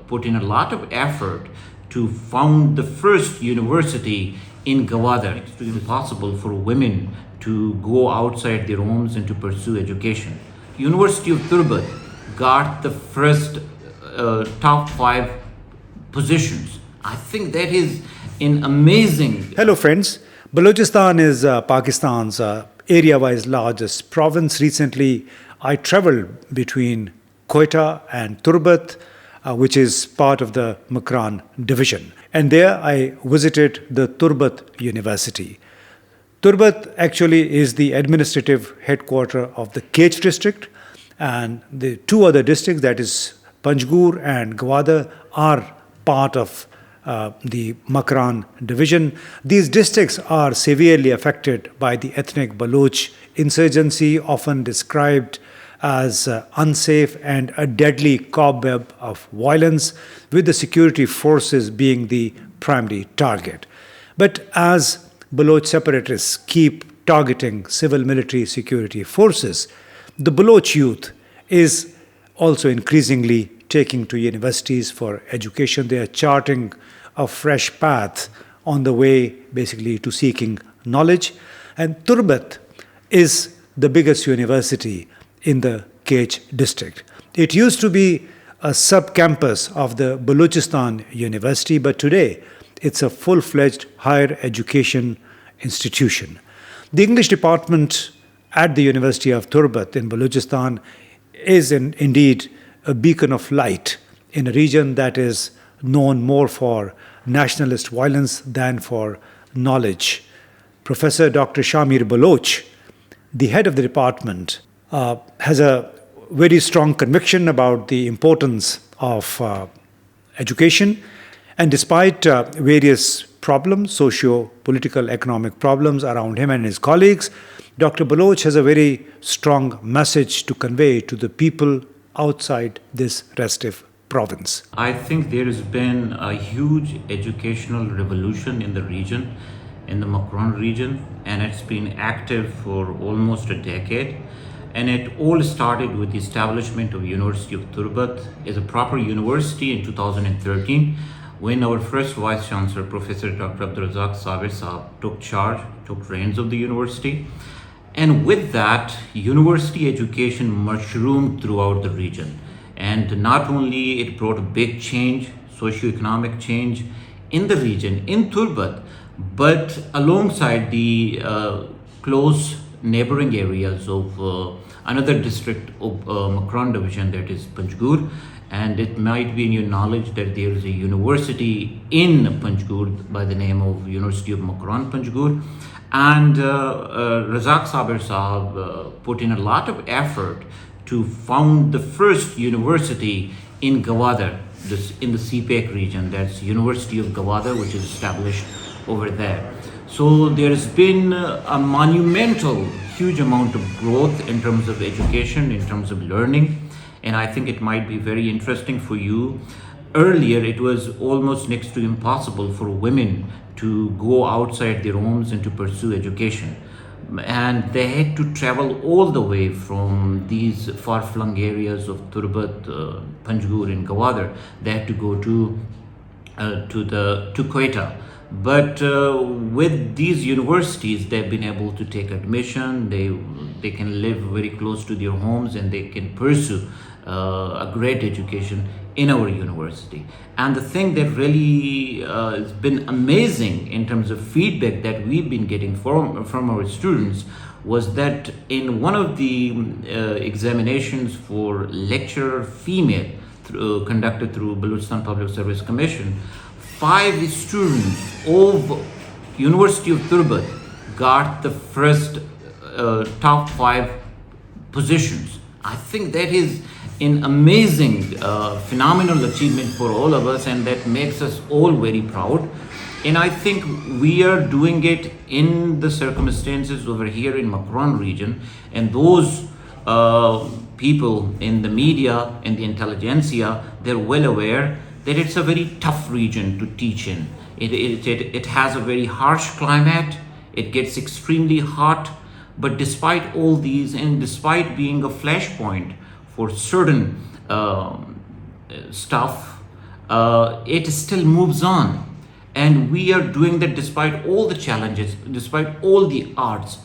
put in a lot of effort to found the first university in Gwadar. It's impossible for women to go outside their homes and to pursue education. University of Turbat got the first top 5 positions. I think that is an amazing. Hello friends, Balochistan is Pakistan's area-wise largest province. Recently, I traveled between Quetta and Turbat, which is part of the Makran division. And there I visited the Turbat University. Turbat actually is the administrative headquarters of the Kech district, and the 2 other districts, that is Panjgur and Gwadar, are part of the Makran division. These districts are severely affected by the ethnic Baloch insurgency, often described as unsafe and a deadly cobweb of violence, with the security forces being the primary target. But as Baloch separatists keep targeting civil military security forces, the Baloch youth is also increasingly taking to universities for education. They are charting a fresh path on the way basically to seeking knowledge. And Turbat is the biggest university in the Kech district. It used to be a sub-campus of the Baluchistan University, but today it's a full-fledged higher education institution. The English department at the University of Turbat in Balochistan is indeed a beacon of light in a region that is known more for nationalist violence than for knowledge. Professor Dr. Shamir Baloch, the head of the department, has a very strong conviction about the importance of education. And despite various problems, socio-political, economic problems around him and his colleagues, Dr. Baloch has a very strong message to convey to the people outside this restive province. I think there has been a huge educational revolution in the region, in the Makran region, and it's been active for almost a decade. And it all started with the establishment of University of Turbat as a proper university in 2013, when our first Vice Chancellor, Professor Dr. Abdulrazak Sabir Saab, took reins of the university. And with that, university education mushroomed throughout the region. And not only it brought a big change, socio-economic change in the region, in Turbat, but alongside the close neighboring areas of another district of Makran division, that is Panjgur. And it might be in your knowledge that there is a university in Panjgur by the name of University of Makran Panjgur. And Razak Sabir Saab put in a lot of effort to found the first university in Gwadar, in the CPEC region. That's University of Gwadar, which is established over there. So there has been a monumental, huge amount of growth in terms of education, in terms of learning. And I think it might be very interesting for you. Earlier, it was almost next to impossible for women to go outside their homes and to pursue education. And they had to travel all the way from these far-flung areas of Turbat, Panjgur and Gwadar. They had to go to Quetta. But with these universities, they've been able to take admission. They can live very close to their homes, and they can pursue a great education in our university. And the thing that really has been amazing in terms of feedback that we've been getting from our students was that in one of the examinations for lecturer female conducted through Baluchistan Public Service Commission, 5 students of University of Turbat got the first top 5 positions. I think that is an amazing, phenomenal achievement for all of us, and that makes us all very proud. And I think we are doing it in the circumstances over here in Makran region, and those people in the media and the intelligentsia, they're well aware that it's a very tough region to teach in. It has a very harsh climate, it gets extremely hot, but despite all these, and despite being a flashpoint for certain stuff, it still moves on. And we are doing that despite all the challenges, despite all the odds.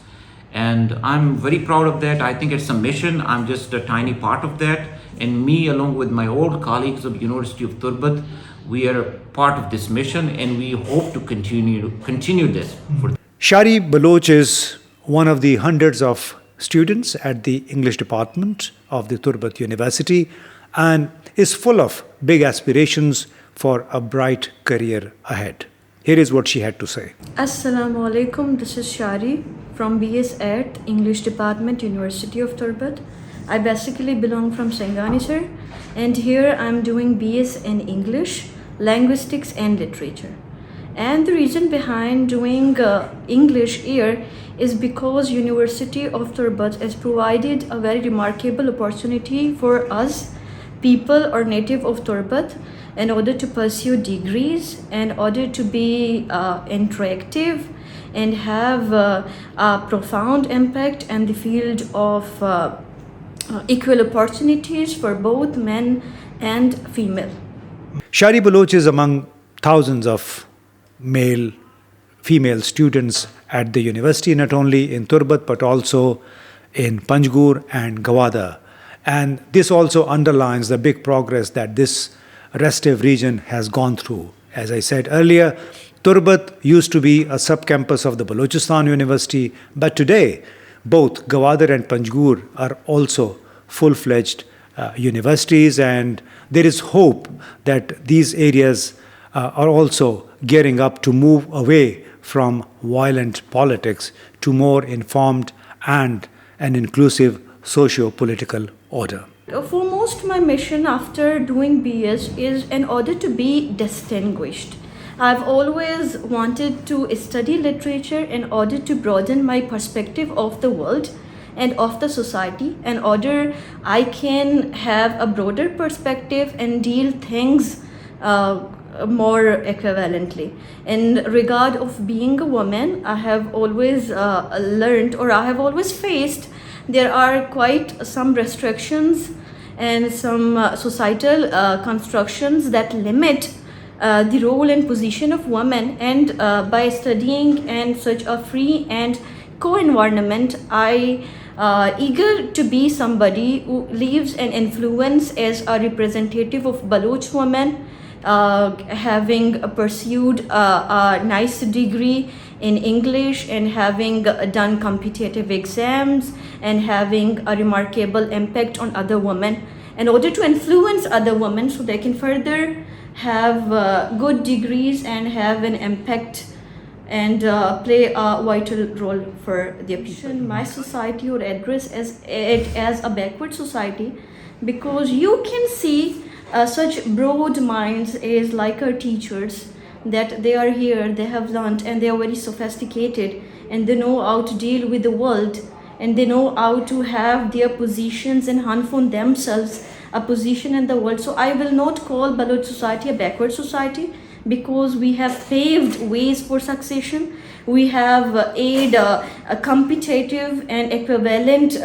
And I'm very proud of that. I think it's a mission. I'm just a tiny part of that. And me, along with my old colleagues of the University of Turbat, we are part of this mission, and we hope to continue this. Shari Baloch is one of the hundreds of students at the English department of the Turbat University and is full of big aspirations for a bright career ahead. Here is what she had to say. Assalamu alaikum, this is Shari from BS at English Department, University of Turbat. I basically belong from Senganisar, and here I'm doing BS in English, Linguistics and Literature. And the reason behind doing English here is because University of Turbat has provided a very remarkable opportunity for us, people or native of Turbat, in order to pursue degrees, in order to be interactive and have a profound impact in the field of equal opportunities for both men and female. Shari Baloch is among thousands of female students at the university, not only in Turbat but also in Panjgur and Gwadar. And this also underlines the big progress that this restive region has gone through. As I said earlier, Turbat used to be a sub-campus of the Baluchistan University, but today both Gwadar and Panjgur are also full-fledged universities, and there is hope that these areas are also gearing up to move away from violent politics to more informed and an inclusive socio-political order. Foremost, my mission after doing BS is in order to be distinguished. I've always wanted to study literature in order to broaden my perspective of the world and of the society, in order I can have a broader perspective and deal things more equivalently. In regard of being a woman, I have always learned, or I have always faced, there are quite some restrictions and some societal constructions that limit the role and position of women, and by studying in such a free and co-environment, I eager to be somebody who leaves an influence as a representative of Baloch women, having pursued a nice degree in English and having done competitive exams and having a remarkable impact on other women in order to influence other women so they can further have good degrees and have an impact and play a vital role for their people. My society would address it as a backward society, because you can see such broad minds as like our teachers, that they are here, they have learned, and they are very sophisticated, and they know how to deal with the world, and they know how to have their positions and hunt for themselves a position in the world. So I will not call Baloch society a backward society, because we have paved ways for succession. We have aid competitive and equivalent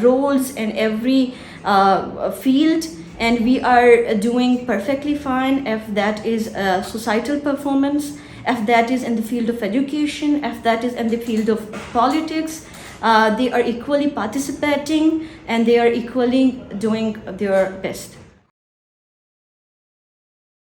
roles in every field, and we are doing perfectly fine if that is societal performance, if that is in the field of education, if that is in the field of politics. They are equally participating and they are equally doing their best.